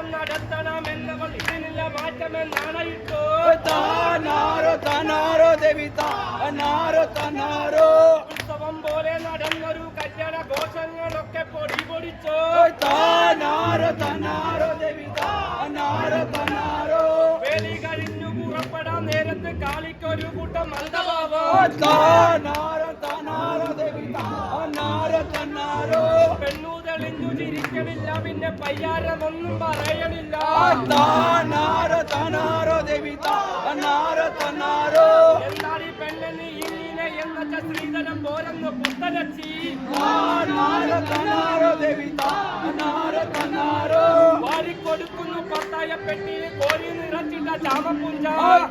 യോഗം നടത്തണമെന്നവൾ ഇതിനില്ല മാറ്റമെന്നാണയിട്ടോ. താനാരോ താനാരോ ദേവി താനാരോ താനാരോ. ഉത്സവം പോലെ നടന്നൊരു കല്യാണ ഘോഷങ്ങളൊക്കെ പൊടി പൊടിച്ചോ. താനാരോ താനാരോ ദേവി താനാരോ താനാരോ. വേലി കഴിഞ്ഞു പുറപ്പെടാൻ നേരത്ത് കാളിക്കൊരു കൂട്ടം മന്ദഭാവം. താനാരോ താനാരോ ദേവി താനാരോ താനാരോ. പെണ്ണു തെളിഞ്ഞു ചിരിക്കണില്ല, പിന്നെ പയ്യാരമൊന്നും പറയണില്ല. താനാരോ താനാരോ ദേവി താനാരോ താനാരോ. എന്നാൽ ഈ പെണ്ണിന് ഇങ്ങനെ എന്ന ശ്രീധരം പോരെന്ന് പുത്തരച്ചി. താനാരോ താനാരോ ദേവി താനാരോ താനാരോ. വാരിക്കൊടുക്കുന്നു പത്തായ പെട്ടിയിൽ കോരി നിറച്ചിട്ട ചാമപ്പുഞ്ച.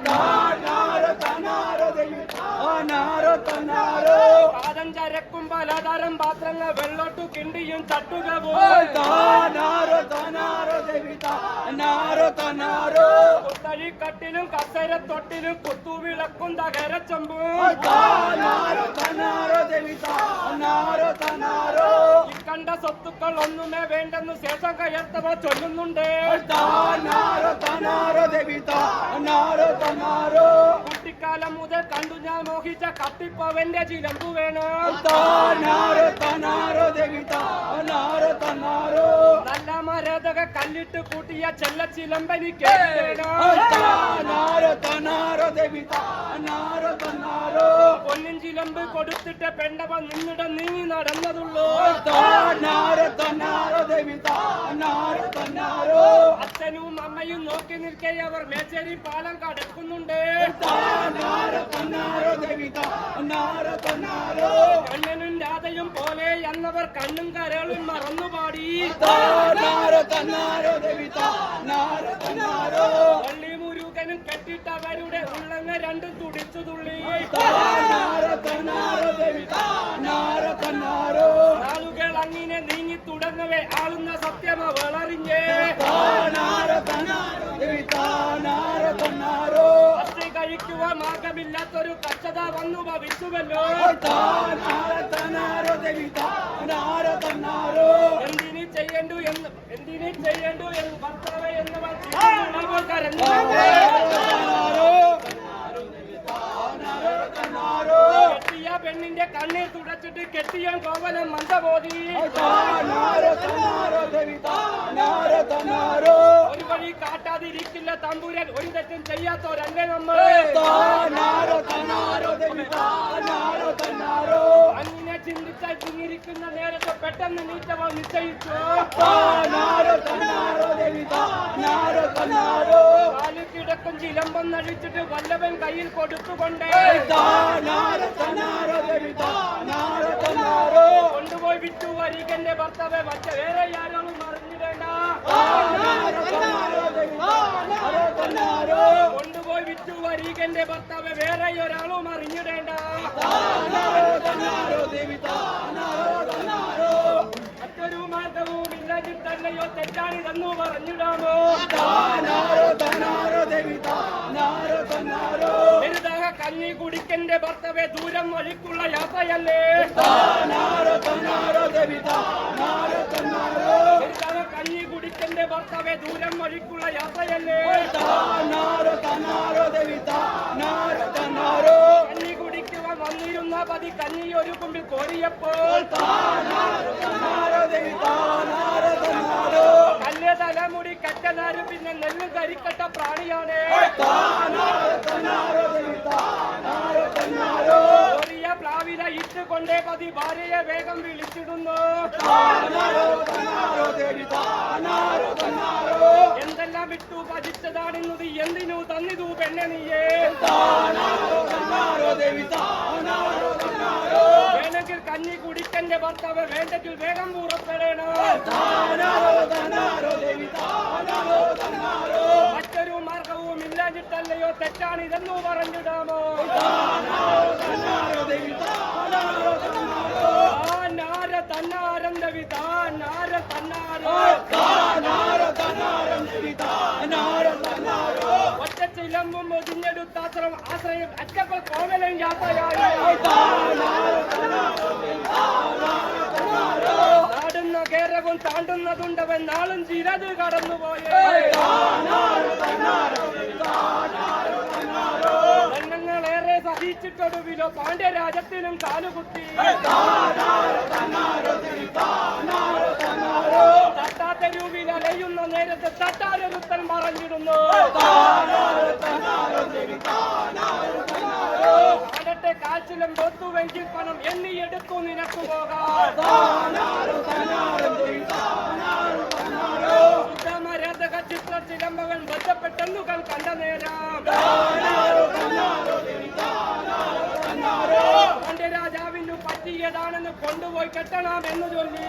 താനാരോ താനാരോ ദേവി താനാരോ താനാരോ. പാദം ചരക്കും പലതരം പാത്രങ്ങൾ വെള്ളോട്ടു കിണ്ടിയും തട്ടുകവോ. താനാരോ താനാരോ ദേവി താനാരോ താനാരോ. കുത്തഴിക്കട്ടിലും കസര തൊട്ടിലും കുത്തുവിളക്കും തകരച്ചമ്പും. താനാരോ താനാരോ ദേവി താനാരോ താനാരോ. ഇക്കണ്ട സ്വത്തുക്കൾ ഒന്നുമേ വേണ്ടെന്ന് ശേഷം കയർത്തവ ചൊല്ലുന്നുണ്ട്. താനാരോ താനാരോ ദേവി താനാരോ താനാരോ. കുട്ടിക്കാലം മുതൽ കണ്ടു ഞാൻ മോഹിച്ച കത്തിപ്പവന്റെ ചിലമ്പു വേണം. താനാരോ താനാരോ ദേവി താനാരോ താനാരോ. നല്ല മരതക കല്ലിട്ട് കൂട്ടിയ ചെല്ല ചിലമ്പനിക്ക് വേണം. താനാരോ താനാരോ ദേവി താനാരോ താനാരോ. പൊന്നിൻ ചിലമ്പ് കൊടുത്തിട്ട് പെണ്ണവ നിന്നിട നീങ്ങി നടന്നതുള്ളൂ. താനാരോ താനാരോ ദേവി താനാരോ താനാരോ. അച്ഛനും അമ്മയും നോക്കി നിൽക്കെ അവർ മേച്ചേരി പാലം കടക്കുന്നുണ്ട്. താനാരോ താനാരോ ദേവി താനാരോ താനാരോ. കണ്ണനും രാധയും പോലെ എന്നവർ കണ്ണും കരളും മറന്നുപാടി. താനാരോ താനാരോ ദേവി താനാരോ താനാരോ. പള്ളി മുരുകനും കെട്ടിട്ടവരുടെ ഉള്ളങ്ങ രണ്ടും തുടിച്ചു തുള്ളി. താനാരോ താനാരോ ദേവി താനാരോ താനാരോ. ആളുകൾ അങ്ങനെ നീങ്ങി തുടങ്ങവേ ആളുന്ന സത്യമ വളറിഞ്ഞേ. താനാരോ താനാരോ ദേവി താനാരോ താനാരോ. അസ്ഥി കഴിക്കുവാൻ മാർഗമില്ലാത്തൊരു കച്ചത വന്നു ഭവിച്ചുവല്ലോ. താനാരോ താനാരോ ദേവി താനാരോ താനാരോ. എന്തിനു ചെയ്യണ്ടു എന്ന് ഭർത്താവേ എന്നവർ കരഞ്ഞു. കെട്ടിയ പെണ്ണിന്റെ കണ്ണീർ തുടച്ചിട്ട് കെട്ടിയ കോവലം മന്ദബോധി. താനാരോ താനാരോ ദേവി താനാരോ താനാരോ. ഒരു വഴി കാട്ടാതിരിക്കില്ല തമ്പുരാൻ, ഒരു തെറ്റും ചെയ്യാത്തോരല്ലേ നമ്മൾ. താനാരോ താനാരോ ദേവി താനാരോ താനാരോ. അങ്ങനെ ചിന്തിച്ചാൽ ചിങ്ങിരിക്കുന്ന നേരത്തെ പെട്ടെന്ന് നീറ്റവൾ നിശ്ചയിച്ചു. താനാരോ താനാരോ ദേവി താനാരോ താനാരോ. കാലിൽ കിടക്കും ചിലമ്പം നഴിച്ചിട്ട് വല്ലവൻ കയ്യിൽ കൊടുത്തുകൊണ്ടേ താനാരോ താനാരോ ദേവി താനാരോ താനാരോ. കൊണ്ടുപോയി വിറ്റു വരികന്റെ ഭർത്താവെ വച്ച വേറെ ആരോടും അറിഞ്ഞിടേണ്ട. താനാരോ താനാരോ ദേവി താനാരോ താനാരോ. കൊണ്ടുപോയി വിറ്റു വരികന്റെ ഭർത്താവെ വേറെ ഒരാളും അറിഞ്ഞിടേണ്ട. താനാരോ താനാരോ ദേവി താനാരോ താനാരോ. മറ്റൊരു മാർഗവും ഇല്ലാതിട്ടല്ലയോ തെറ്റാണിതെന്നു പറഞ്ഞിടാമോ. താനാരോ താനാരോ ദേവി താനാരോ താനാരോ. വലുതാക കഞ്ഞി കുടിക്കന്റെ ഭർത്താവെ ദൂരം വഴിക്കുള്ള യാത്രയല്ലേ. താനാരോ താനാരോ ദേവി താനാരോ താനാരോ. വലുതാക കഞ്ഞി കുടിക്കന്റെ ഭർത്താവെ ദൂരം വഴിക്കുള്ള യാത്രയല്ലേ. താനാരോ താനാരോ ദേവി താനാരോ താനാരോ. കഞ്ഞി കുടിക്കുവാൻ വന്നിരുന്ന പതി കഞ്ഞി ഒരു കുമ്പിൽ കോരിയപ്പോൾ താനാരോ താനാരോ ദേവി താനാരോ താനാരോ. കല്ല് തലമുടി കറ്റനാരും പിന്നെ നെല്ല് കരിക്കട്ട പ്രാണിയാണ്. താനാരോ താനാരോ ദേവി താനാരോ താനാരോ. ചെറിയ പ്ലാവില ഇട്ടുകൊണ്ടേ പതി ഭാര്യയെ വേഗം വിളിച്ചിടുന്നു. താനാരോ താനാരോ ദേവി താനാരോ താനാരോ. എന്തെല്ലാം വിട്ടു ഭജിച്ചതാണെന്നത് എന്തിനു തന്നിതു പെണ്ണെ നീയേ. താനാരോ താനാരോ ദേവി താനാരോ താനാരോ. വേണമെങ്കിൽ കഞ്ഞി കുടിക്കന്റെ ഭർത്താവ്, വേണ്ടെങ്കിൽ വേഗം പുറപ്പെടണം. താനാരോ താനാരോ ദേവി താനാരോ താനാരോ. മറ്റൊരു മാർഗവും ഇല്ലാഞ്ഞിട്ടല്ലയോ തെറ്റാണിതെന്നു പറഞ്ഞിടാമോ. താനാരോ താനാരോ ദേവി താനാരോ താനാരോ. തന്നാരം ദേവി താനാര തന്നാരോ. താനാരോ താനാരോ ദേവി താനാരോ താനാരോ. ഒറ്റ ചില വിളമ്പും തിഞ്ഞെടുത്താശ്രയം ആശ്രയം അച്ചപ്പൽ കോവലം യാത്രയായി നാടുന്ന കേരവും താണ്ടുന്നതുണ്ടവൻ നാളും ചിരത് കടന്നുപോയേ ജനങ്ങളേറെ സഹിച്ചിട്ടൊടുവിലോ പാണ്ഡ്യരാജത്തിനും കാലുകുത്തി തട്ടാത്തെരുവിൽ അലയുന്ന നേരത്തെ തട്ടാരൊരുത്തൻ പറഞ്ഞിടുന്നു കാലത്തെ കാച്ചിലും പൊത്തുവെങ്കിൽ പണം എണ്ണിയെടുത്തു നിനക്കു പോകാം ഉത്തമരഥക ചിത്രത്തിലമ്പവൻ ബന്ധപ്പെട്ടെന്നുകൾ കണ്ട നേരം പാണ്ഡ്യരാജാവിനു പറ്റിയതാണെന്ന് കൊണ്ടുപോയി കെട്ടണം എന്ന് ചൊല്ലി